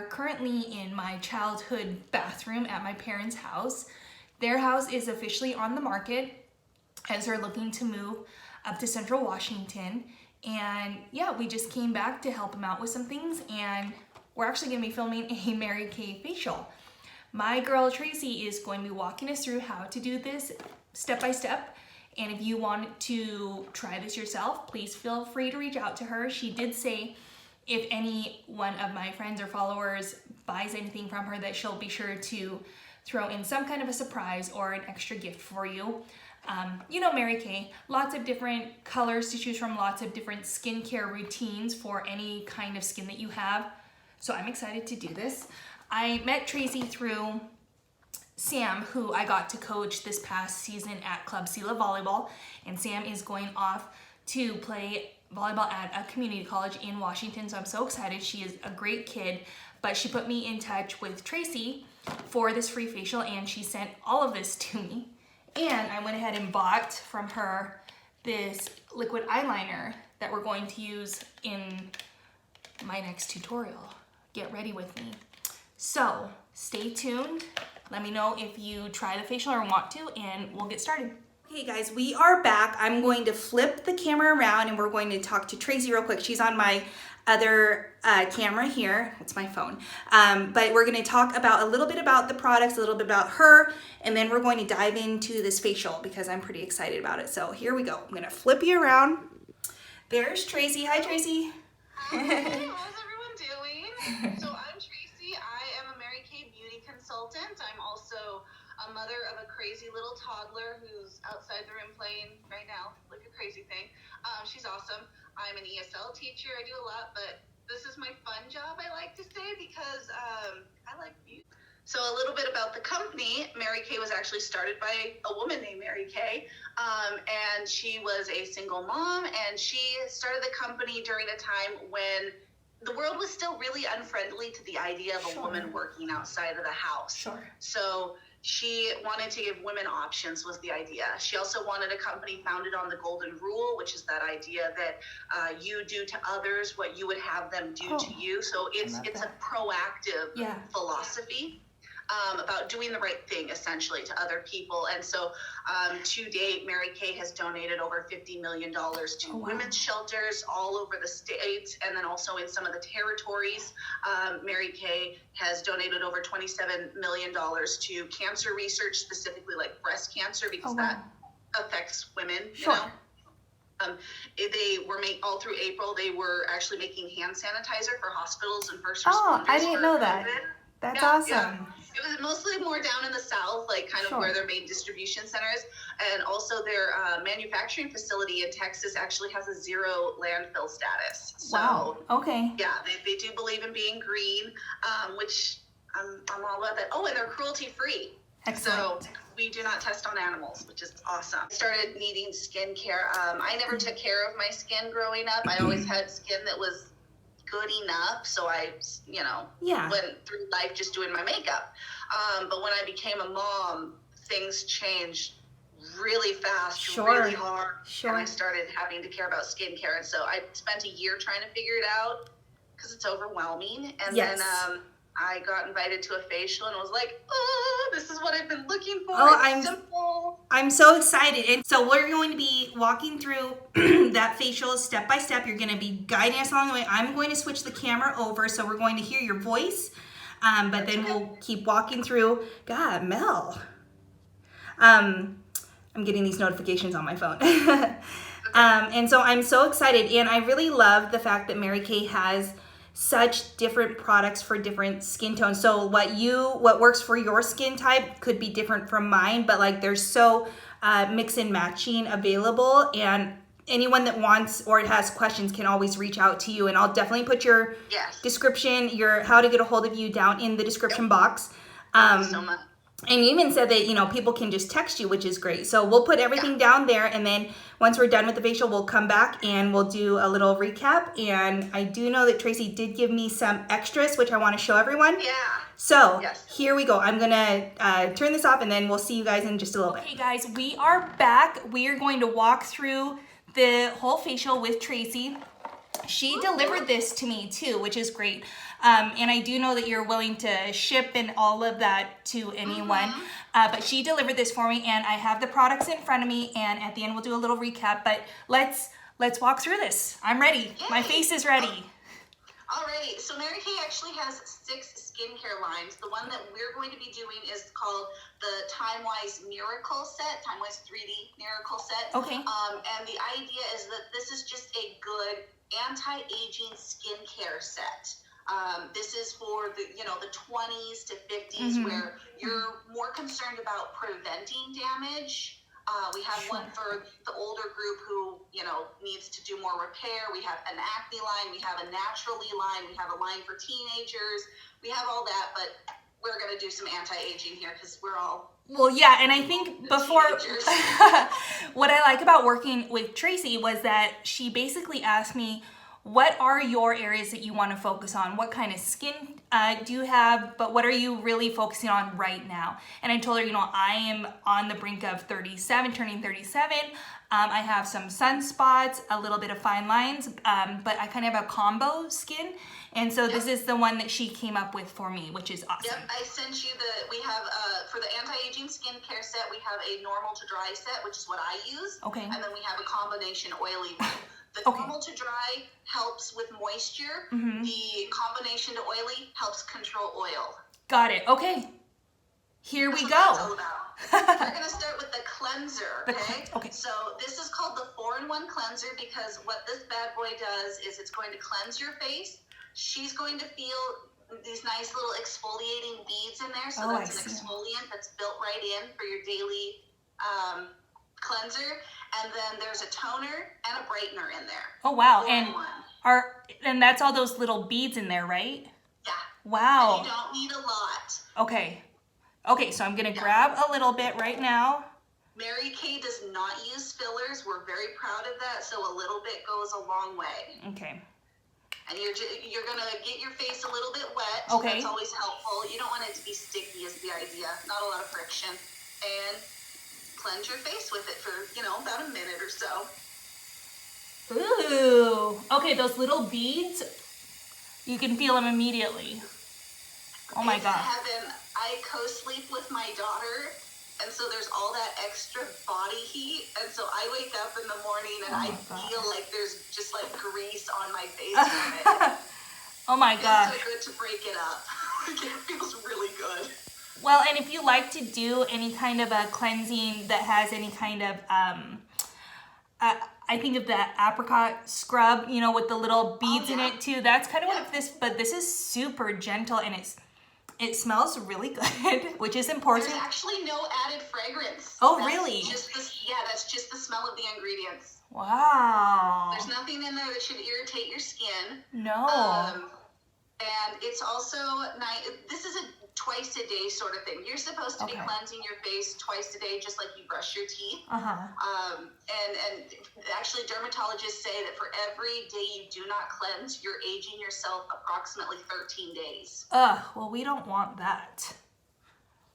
currently in my childhood bathroom at my parents' house. Their house is officially on the market as they're looking to move up to Central Washington. And yeah, we just came back to help them out with some things, and we're actually gonna be filming a Mary Kay facial. My girl Tracy is going to be walking us through how to do this step by step. And if you want to try this yourself, please feel free to reach out to her. She did say if any one of my friends or followers buys anything from her, that she'll be sure to throw in some kind of a surprise or an extra gift for you. You know Mary Kay, lots of different colors to choose from, lots of different skincare routines for any kind of skin that you have. So I'm excited to do this. I met Tracy through Sam, who I got to coach this past season at Club Sela Volleyball, and Sam is going off to play volleyball at a community college in Washington, so I'm so excited. She is a great kid, but she put me in touch with Tracy for this free facial, and she sent all of this to me. And I went ahead and bought from her this liquid eyeliner that we're going to use in my next tutorial. Get ready with me. So stay tuned. Let me know if you try the facial or want to, and we'll get started. Okay guys, we are back. I'm going to flip the camera around and we're going to talk to Tracy real quick. She's on my other camera here. It's my phone. But we're going to talk about a little bit about the products, a little bit about her, and then we're going to dive into this facial because I'm pretty excited about it. So here we go. I'm going to flip you around. There's Tracy. Hi, Tracy. Hi, how's everyone doing? So I'm Tracy. I am a Mary Kay beauty consultant. I'm also a mother of a crazy little toddler who's outside the room playing right now like a crazy thing. She's awesome. I'm an ESL teacher. I do a lot, but this is my fun job, I like to say, because I like beauty. So a little bit about the company. Mary Kay was actually started by a woman named Mary Kay, and she was a single mom, and she started the company during a time when the world was still really unfriendly to the idea of a woman working outside of the house. So she wanted to give women options was the idea. She also wanted a company founded on the golden rule, which is that idea that you do to others what you would have them do to you. So it's a proactive philosophy about doing the right thing, essentially, to other people. And so to date, Mary Kay has donated over $50 million to women's shelters all over the states, and then also in some of the territories. Mary Kay has donated over $27 million to cancer research, specifically like breast cancer, because that affects women, you know. They were all through April, they were actually making hand sanitizer for hospitals and first responders. Oh, I didn't know that. That's awesome. Yeah. It was mostly more down in the South, like kind of where their main distribution centers, and also their manufacturing facility in Texas actually has a 0 landfill status. So, yeah, they do believe in being green, which I'm all about that. Oh, and they're cruelty free. Excellent. So we do not test on animals, which is awesome. I started needing skincare. I never took care of my skin growing up. I always had skin that was good enough, so I, went through life just doing my makeup. But when I became a mom, things changed really fast, really hard, and I started having to care about skincare. And so I spent a year trying to figure it out because it's overwhelming. And then I got invited to a facial and was like, oh, this is what I've been looking for. It's simple. I'm so excited. And so we're going to be walking through that facial step by step. You're going to be guiding us along the way. I'm going to switch the camera over, so we're going to hear your voice, but then we'll keep walking through. God, Mel. I'm getting these notifications on my phone. And so I'm so excited. And I really love the fact that Mary Kay has such different products for different skin tones. So what works for your skin type could be different from mine, but like there's so mix and matching available, and anyone that wants or has questions can always reach out to you, and I'll definitely put your description, your how to get a hold of you down in the description box. Thank you so much. And you even said that, people can just text you, which is great. So we'll put everything down there, and then once we're done with the facial, we'll come back and we'll do a little recap. And I do know that Tracy did give me some extras, which I want to show everyone. Yeah. So here we go. I'm going to turn this off, and then we'll see you guys in just a little bit. Okay, guys, we are back. We are going to walk through the whole facial with Tracy. she delivered this to me too, which is great. And I do know that you're willing to ship and all of that to anyone. But she delivered this for me, and I have the products in front of me, and at the end we'll do a little recap. But let's walk through this. I'm ready. Yay. My face is ready. Alrighty, so Mary Kay actually has 6 skincare lines. The one that we're going to be doing is called the TimeWise Miracle Set, TimeWise 3D Miracle Set. Okay. And the idea is that this is just a good anti-aging skincare set. This is for the 20s to 50s where you're more concerned about preventing damage. We have one for the older group who, needs to do more repair. We have an acne line. We have a naturally line. We have a line for teenagers. We have all that, but we're going to do some anti-aging here because we're all... Well, yeah, and I think before... what I like about working with Tracy was that she basically asked me, what are your areas that you want to focus on? What kind of skin do you have? But what are you really focusing on right now? And I told her, I am on the brink of 37, turning 37. I have some sunspots, a little bit of fine lines, but I kind of have a combo skin. And so this is the one that she came up with for me, which is awesome. Yep, I sent you we have, for the anti-aging skincare set, we have a normal to dry set, which is what I use. Okay. And then we have a combination oily one. The normal to dry helps with moisture. The combination to oily helps control oil. Got it. Okay. Here we go. That's all about. We're going to start with the cleanser, okay? Okay. So this is called the 4-in-1 cleanser because what this bad boy does is it's going to cleanse your face. She's going to feel these nice little exfoliating beads in there. So that's an exfoliant that's built right in for your daily cleanser. And then there's a toner and a brightener in there. Oh, wow. And that's all those little beads in there, right? Yeah. Wow. And you don't need a lot. Okay. Okay, so I'm going to grab a little bit right now. Mary Kay does not use fillers. We're very proud of that. So a little bit goes a long way. Okay. And you're going to get your face a little bit wet. Okay. That's always helpful. You don't want it to be sticky is the idea. Not a lot of friction. And cleanse your face with it for, about a minute or so. Ooh. Okay, those little beads, you can feel them immediately. Oh my God. Heaven. I co-sleep with my daughter, and so there's all that extra body heat, and so I wake up in the morning and I feel like there's just like grease on my face from it. Oh my God. It's so good to break it up. It feels really good. Well, and if you like to do any kind of a cleansing that has any kind of, I think of the apricot scrub, with the little beads in it too. That's kind of what but this is super gentle and it smells really good, which is important. There's actually no added fragrance. Oh, really? That's just the smell of the ingredients. Wow. There's nothing in there that should irritate your skin. No. And it's also nice. This is a twice a day sort of thing. You're supposed to be cleansing your face twice a day, just like you brush your teeth. And actually, dermatologists say that for every day you do not cleanse, you're aging yourself approximately 13 days. Well, we don't want that.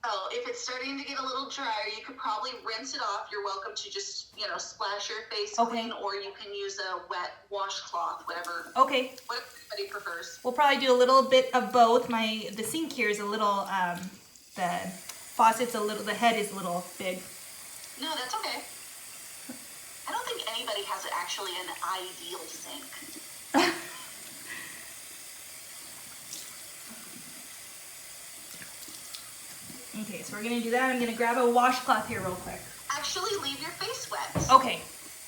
Oh, if it's starting to get a little drier, you could probably rinse it off. You're welcome to just, splash your face clean, or you can use a wet washcloth, whatever. Okay. What everybody prefers. We'll probably do a little bit of both. The sink here is a little, the faucet's the head is a little big. No, that's okay. I don't think anybody has actually an ideal sink. Okay, so we're going to do that. I'm going to grab a washcloth here real quick. Actually, leave your face wet. Okay.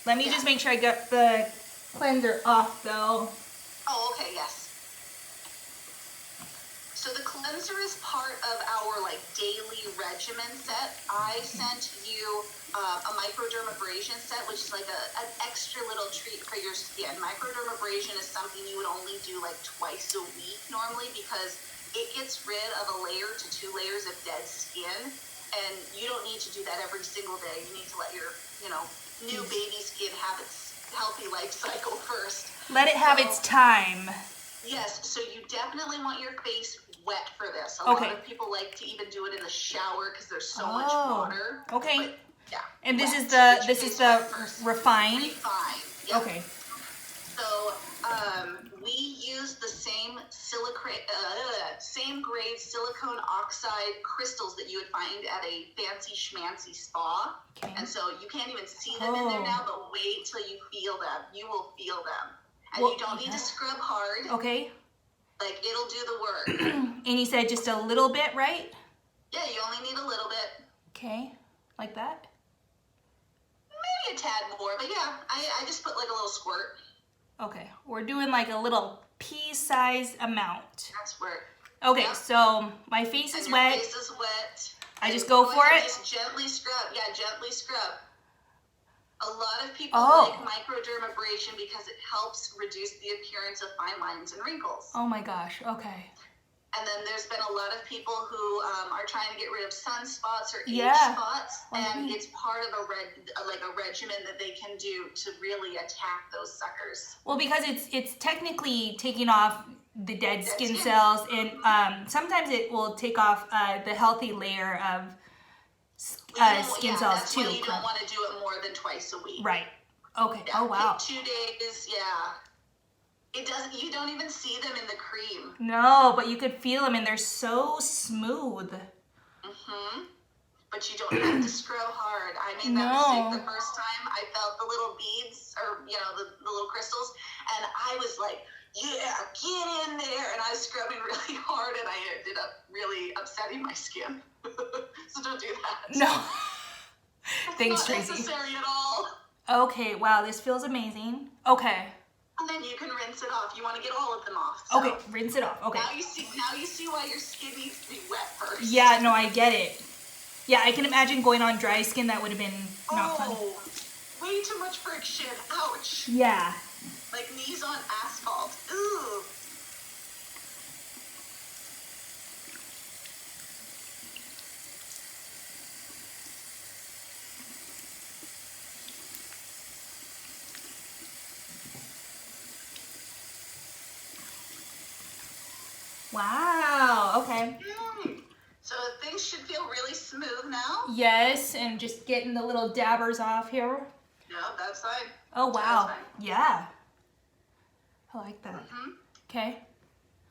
Let me just make sure I get the cleanser off, though. Oh, okay, yes. So the cleanser is part of our, daily regimen set. I sent you a microdermabrasion set, which is an extra little treat for your skin. Microdermabrasion is something you would only do, twice a week normally because it gets rid of a layer to 2 layers of dead skin, and you don't need to do that every single day. You need to let your, new baby skin have its healthy life cycle first. Let it have its time. Yes, so you definitely want your face wet for this. A lot of people like to even do it in the shower because there's so much water. Okay. But, yeah. And this is the refined. Refined. Yep. Okay. So same grade silicone oxide crystals that you would find at a fancy schmancy spa. Okay. And so you can't even see them in there now, but wait till you feel them. You will feel them. And you don't need to scrub hard. Okay. Like, it'll do the work. And you said just a little bit, right? Yeah, you only need a little bit. Okay. Like that? Maybe a tad more, but yeah, I just put like a little squirt. Okay. We're doing like a little pea-sized amount. That's where. Okay, Yep. So my face is wet. Your face is wet. I just go for it? Just gently scrub. Yeah, gently scrub. A lot of people like microdermabrasion because it helps reduce the appearance of fine lines and wrinkles. Oh my gosh, okay. And then there's been a lot of people who are trying to get rid of sunspots or age spots, and it's part of a regimen that they can do to really attack those suckers. Well, because it's technically taking off the dead skin cells, and sometimes it will take off the healthy layer of skin cells that's too. Why you don't want to do it more than twice a week. Right. Okay. Yeah, oh wow. 2 days. Yeah. It doesn't. You don't even see them in the cream. No, but you could feel them, and they're so smooth. Mhm. But you don't have to scrub hard. I made that mistake the first time. I felt the little beads, or the little crystals, and I was like, "Yeah, get in there!" And I was scrubbing really hard, and I ended up really upsetting my skin. So don't do that. No. Thanks, It's not Tracy. necessary at all. Okay. Wow, this feels amazing. Okay. And then you can rinse it off. You want to get all of them off. So. Okay, rinse it off. Okay. Now you see why your skin needs to be wet first. Yeah, no, I get it. Yeah, I can imagine going on dry skin. That would have been not fun. Way too much friction. Ouch. Yeah. Like knees on asphalt. Ooh. Wow, okay. So things should feel really smooth now. Yes, and just getting the little dabbers off here. No, that's fine. Oh, wow. That's fine. Yeah. I like that. Mm-hmm. Okay.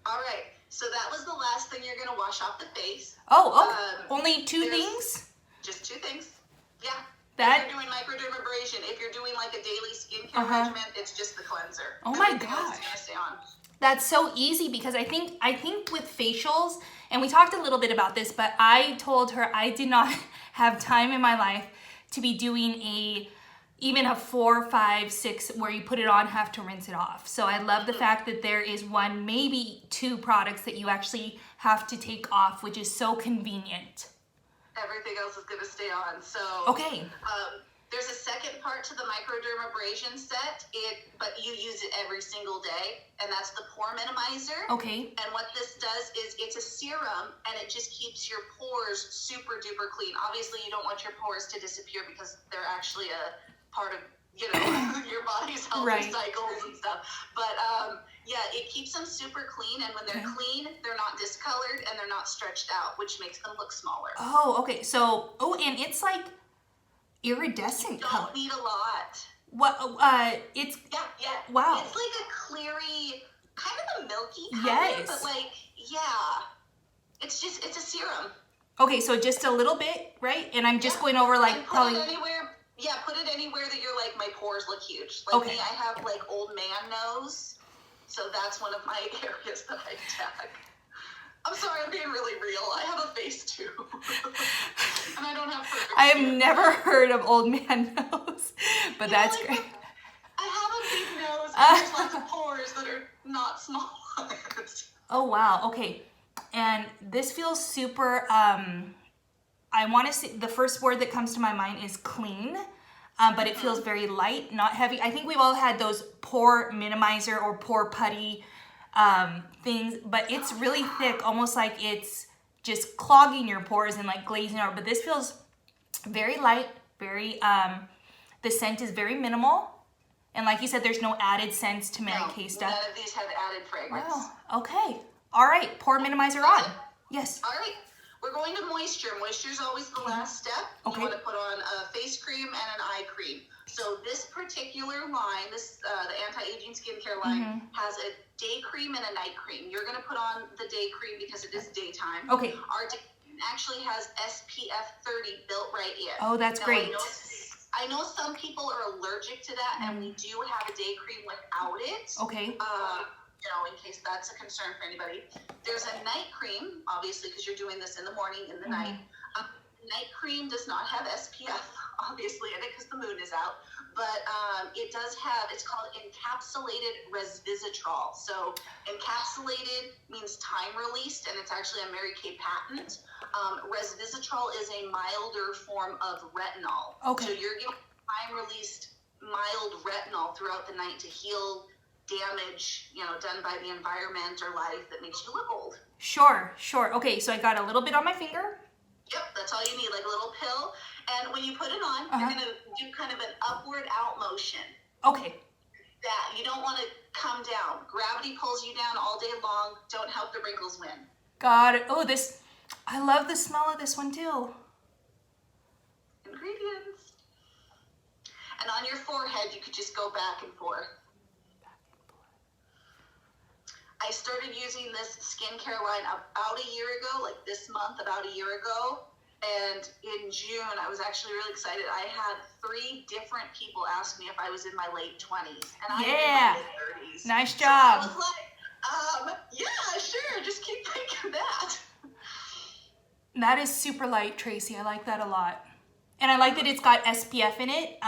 All right. So that was the last thing you're going to wash off the face. Oh, only two things? Just 2 things. Yeah. That. If you're doing microdermabrasion, if you're doing like a daily skincare regimen, it's just the cleanser. Oh my Everything else gosh. is gonna stay on. That's so easy because I think with facials, and we talked a little bit about this, but I told her I did not have time in my life to be doing even a 4, 5, 6 where you put it on, have to rinse it off. So I love the fact that there is 1, maybe 2 products that you actually have to take off, which is so convenient. Everything else is gonna stay on. So Okay. There's a second part to the microdermabrasion set, but you use it every single day, and that's the pore minimizer. Okay. And what this does is it's a serum, and it just keeps your pores super duper clean. Obviously, you don't want your pores to disappear because they're actually a part of your body's health cycles and stuff. But yeah, it keeps them super clean, and when they're clean, they're not discolored and they're not stretched out, which makes them look smaller. Oh, okay. So, and it's like iridescent color. Don't need a lot. What? It's yeah. Wow. It's like a cleary, kind of a milky color, Yes. but like it's a serum. Okay, so just a little bit, right? And I'm just going over like Put it anywhere. Yeah, put it anywhere that you're like, my pores look huge. Like me, I have like old man nose, so that's one of my areas that I attack. I'm sorry, I'm being really real. I have a face too. And I don't have perfect I have skin. never heard of old man nose, but that's like great. I have a big nose, and there's lots of pores that are not small. Oh, wow. Okay. And this feels super, I want to say, the first word that comes to my mind is clean, but it feels very light, not heavy. I think we've all had those pore minimizer or pore putty things, but it's really thick, almost like it's just clogging your pores and like glazing out. But this feels very light, very, the scent is very minimal. And like you said, there's no added scents to Mary Kay stuff. None of these have added fragrance. Wow. Okay. All right. Pore minimizer on. Yes. All right. We're going to moisture. Moisture is always the last step. Okay. You want to put on a face cream and an eye cream. So this particular line, the anti-aging skincare line, has a day cream and a night cream. You're going to put on the day cream because it is daytime. Okay. Our day cream actually has SPF 30 built right in. Oh, that's great. I know some people are allergic to that, and we do have a day cream without it. Okay. In case that's a concern for anybody. There's a night cream, obviously, because you're doing this in the morning, in the night. Night cream does not have SPF, obviously, in it because the moon is out. But it does have, it's called encapsulated resveratrol. So encapsulated means time released, and it's actually a Mary Kay patent. Resveratrol is a milder form of retinol. Okay. So you're getting time released mild retinol throughout the night to heal damage, done by the environment or life that makes you look old. Sure. Okay, so I got a little bit on my finger. Yep, that's all you need, like a little pill. And when you put it on, you're going to do kind of an upward out motion. Okay. That you don't want to come down. Gravity pulls you down all day long. Don't help the wrinkles win. Got it. Oh, I love the smell of this one too. Ingredients. And on your forehead, you could just go back and forth. I started using this skincare line about a year ago, like this month, about a year ago. And in June, I was actually really excited. I had 3 different people ask me if I was in my late 20s. And I'm in my mid 30s. Nice job. So I was like, yeah, sure. Just keep thinking that. That is super light, Tracy. I like that a lot. And I like that it's got SPF in it.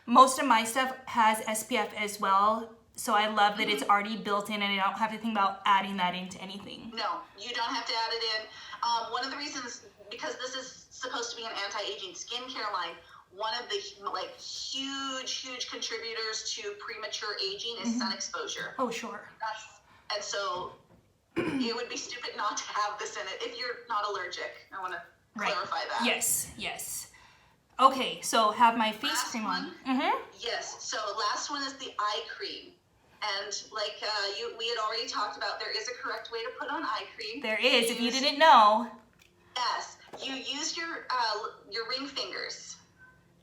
Most of my stuff has SPF as well. So I love that it's already built in and I don't have to think about adding that into anything. No, you don't have to add it in. One of the reasons, because this is supposed to be an anti-aging skincare line, one of the huge contributors to premature aging is sun exposure. Oh, sure. And so it would be stupid not to have this in it if you're not allergic. I want to clarify that. Yes. Okay, so have my face cream on. Yes, so last one is the eye cream. And like we had already talked about, there is a correct way to put on eye cream. There is, if you didn't know. Yes, you use your ring fingers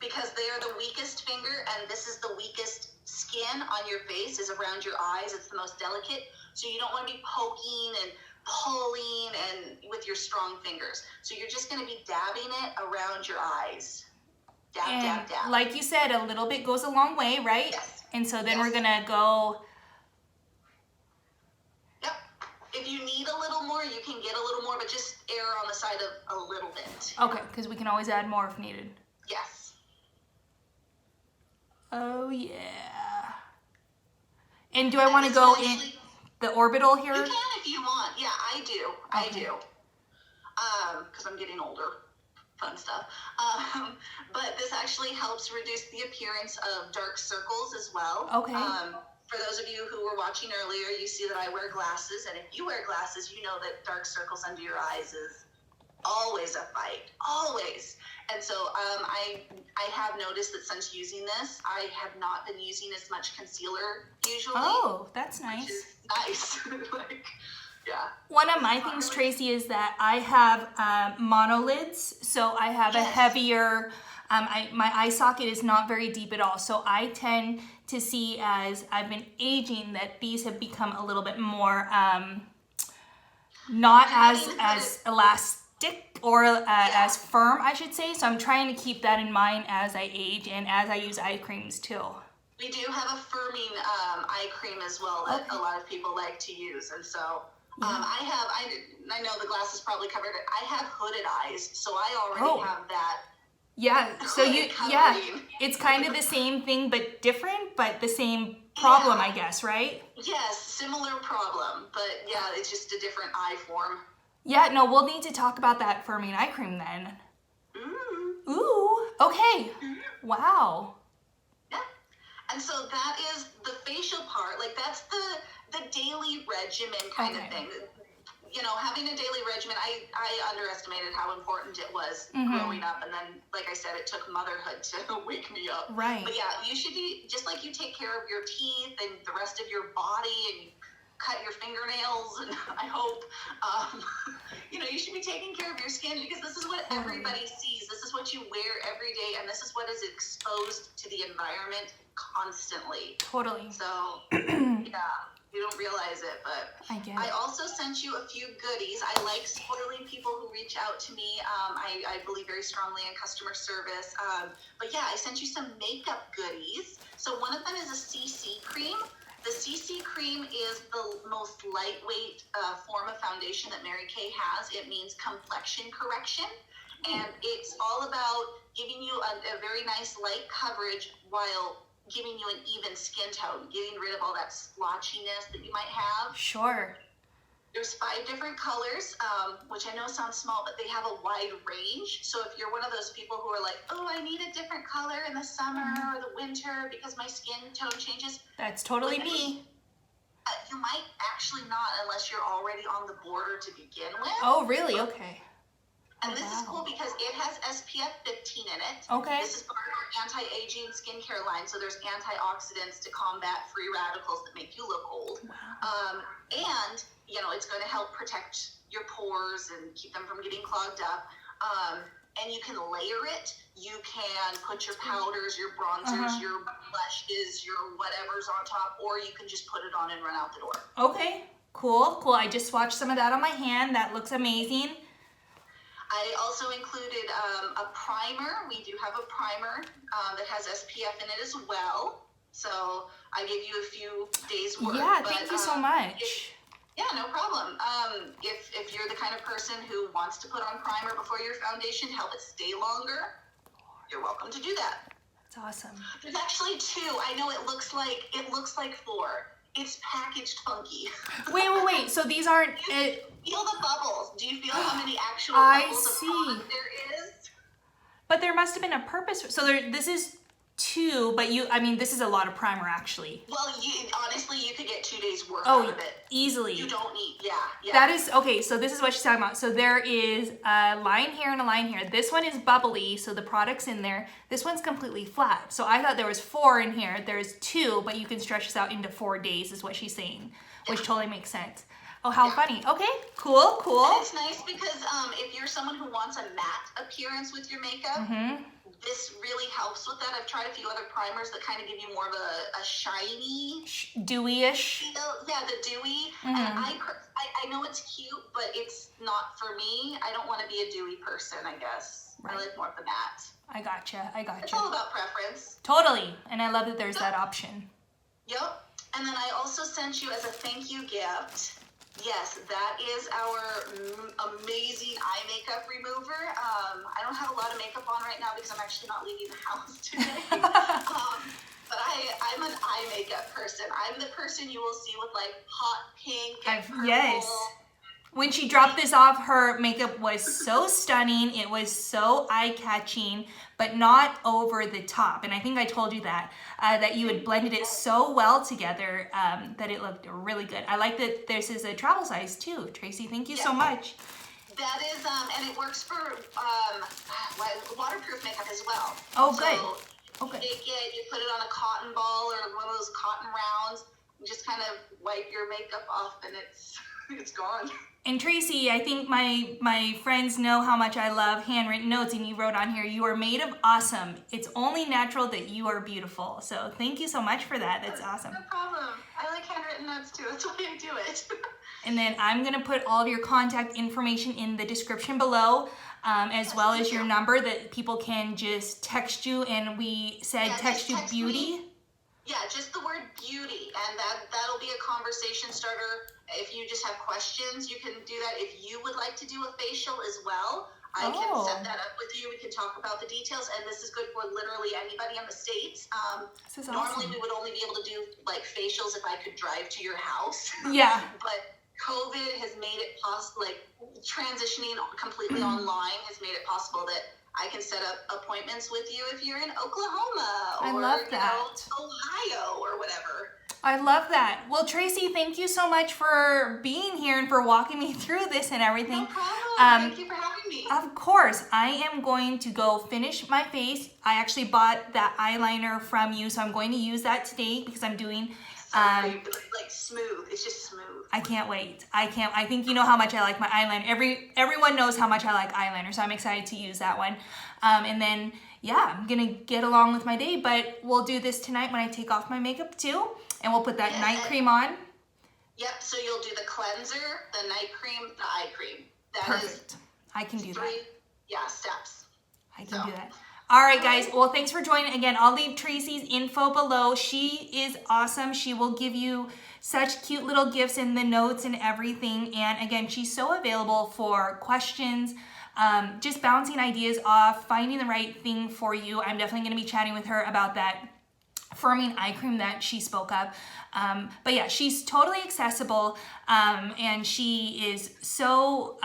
because they are the weakest finger, and this is the weakest skin on your face is around your eyes. It's the most delicate, so you don't want to be poking and pulling and with your strong fingers. So you're just going to be dabbing it around your eyes. Dab. Like you said, a little bit goes a long way, right? Yes. And so then we're gonna go. Yep. If you need a little more, you can get a little more, but just err on the side of a little bit. Okay, because we can always add more if needed. Yes. Oh yeah. And do I want to go in the orbital here? You can if you want. Yeah, I do. I do. Because I'm getting older. Fun stuff. But this actually helps reduce the appearance of dark circles as well. Okay. For those of you who were watching earlier, you see that I wear glasses, and if you wear glasses, you know that dark circles under your eyes is always a fight, always. And so I have noticed that since using this, I have not been using as much concealer usually. Oh, that's nice. Which is nice. Yeah. One of my things, Tracy, is that I have monolids, so I have a heavier, my eye socket is not very deep at all, so I tend to see as I've been aging that these have become a little bit more, not as elastic or as firm, I should say, so I'm trying to keep that in mind as I age and as I use eye creams too. We do have a firming eye cream as well that a lot of people like to use, and so... I know the glasses probably covered it. I have hooded eyes, so I already have that. Yeah, so it's kind of the same thing, but different, but the same problem, I guess, right? Yes, similar problem, but yeah, it's just a different eye form. Yeah, no, we'll need to talk about that firming eye cream then. Ooh, okay. Wow. Yeah, and so that is the facial part, like that's the daily regimen kind of thing. You know, having a daily regimen, I underestimated how important it was growing up. And then, like I said, it took motherhood to wake me up. Right. But yeah, you should be, just like you take care of your teeth and the rest of your body and cut your fingernails, and I hope, you should be taking care of your skin, because this is what everybody sees. This is what you wear every day, and this is what is exposed to the environment constantly. Totally. So, yeah. You don't realize it, but I also sent you a few goodies. I like spoiling people who reach out to me. I believe very strongly in customer service. But yeah, I sent you some makeup goodies. So one of them is a CC cream. The CC cream is the most lightweight form of foundation that Mary Kay has. It means complexion correction. And it's all about giving you a very nice light coverage while giving you an even skin tone, getting rid of all that splotchiness that you might have. Sure. There's 5 different colors, which I know sounds small, but they have a wide range. So if you're one of those people who are like, oh, I need a different color in the summer or the winter because my skin tone changes. That's totally me. You might actually not, unless you're already on the border to begin with. Oh, really? Okay. And this is cool because it has SPF 15 in it. Okay. This is part of our anti-aging skincare line. So there's antioxidants to combat free radicals that make you look old. Wow. And, it's going to help protect your pores and keep them from getting clogged up. And you can layer it. You can put your powders, your bronzers, your blushes, your whatever's on top, or you can just put it on and run out the door. Okay. Cool. I just swatched some of that on my hand. That looks amazing. I also included a primer. We do have a primer that has SPF in it as well. So I gave you a few days worth. Yeah, thank you so much. Yeah, no problem. If you're the kind of person who wants to put on primer before your foundation to help it stay longer, you're welcome to do that. That's awesome. There's actually 2. I know it looks like 4. It's packaged funky. Wait. So these aren't... Feel the bubbles. Do you feel how many actual bubbles of product there is? But there must have been a purpose. So this is 2, but this is a lot of primer actually. Well, honestly, you could get 2 days worth out of it. Easily. You don't need, yeah. That is, okay, so this is what she's talking about. So there is a line here and a line here. This one is bubbly, so the product's in there. This one's completely flat. So I thought there was 4 in here. There's 2, but you can stretch this out into 4 days is what she's saying, which totally makes sense. Oh, how funny. Okay, cool. And it's nice because if you're someone who wants a matte appearance with your makeup, this really helps with that. I've tried a few other primers that kind of give you more of a shiny, dewy-ish feel. Yeah, the dewy. And I know it's cute, but it's not for me. I don't want to be a dewy person, I guess. Right. I like more of the matte. I gotcha. It's all about preference. Totally. And I love that there's that option. Yep. And then I also sent you as a thank you gift. Yes, that is our amazing eye makeup remover. I don't have a lot of makeup on right now because I'm actually not leaving the house today. But I'm an eye makeup person. I'm the person you will see with like hot pink and purple. Yes. When she dropped this off, her makeup was so stunning. It was so eye-catching, but not over the top. And I think I told you that you had blended it so well together that it looked really good. I like that this is a travel size too. Tracy, thank you so much. That is, and it works for waterproof makeup as well. Oh, good. So you put it on a cotton ball or one of those cotton rounds. You just kind of wipe your makeup off and it's gone. And Tracy, I think my friends know how much I love handwritten notes, and you wrote on here, you are made of awesome. It's only natural that you are beautiful. So thank you so much for that. That's awesome. No problem. I like handwritten notes too. That's why I do it. And then I'm going to put all of your contact information in the description below, as well as your number that people can just text you. And we said text you beauty. Yeah, just the word beauty, and that'll be a conversation starter. If you just have questions, you can do that. If you would like to do a facial as well, I can set that up with you. We can talk about the details, and this is good for literally anybody in the States. This is normally awesome. we would only be able to do like facials if I could drive to your house. Yeah. But COVID has made it possible, like transitioning completely online has made it possible that I can set up appointments with you if you're in Oklahoma or Ohio or whatever. I love that. Well, Tracy, thank you so much for being here and for walking me through this and everything. No problem. Thank you for having me. Of course. I am going to go finish my face. I actually bought that eyeliner from you, so I'm going to use that today because I'm doing So cream, but like smooth. It's just smooth. I can't wait. I think you know how much I like my eyeliner. Everyone knows how much I like eyeliner, so I'm excited to use that one. And then, yeah, I'm gonna get along with my day, but we'll do this tonight when I take off my makeup too, and we'll put that night cream on. Yep, so you'll do the cleanser, the night cream, the eye cream. That Perfect. I can do that. Steps. I can do that. All right, guys. Well, thanks for joining. Again, I'll leave Tracy's info below. She is awesome. She will give you such cute little gifts in the notes and everything. And again, she's so available for questions, just bouncing ideas off, finding the right thing for you. I'm definitely going to be chatting with her about that firming eye cream that she spoke of. But yeah, she's totally accessible, and she is so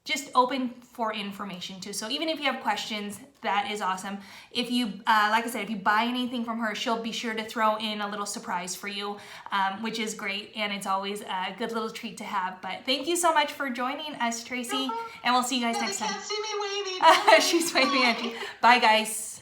just open for information too. So even if you have questions, that is awesome. If you, like I said, if you buy anything from her, she'll be sure to throw in a little surprise for you, which is great, and it's always a good little treat to have. But thank you so much for joining us, Tracy, and we'll see you guys next time. Can't see me waving. She's waving at you. Bye, guys.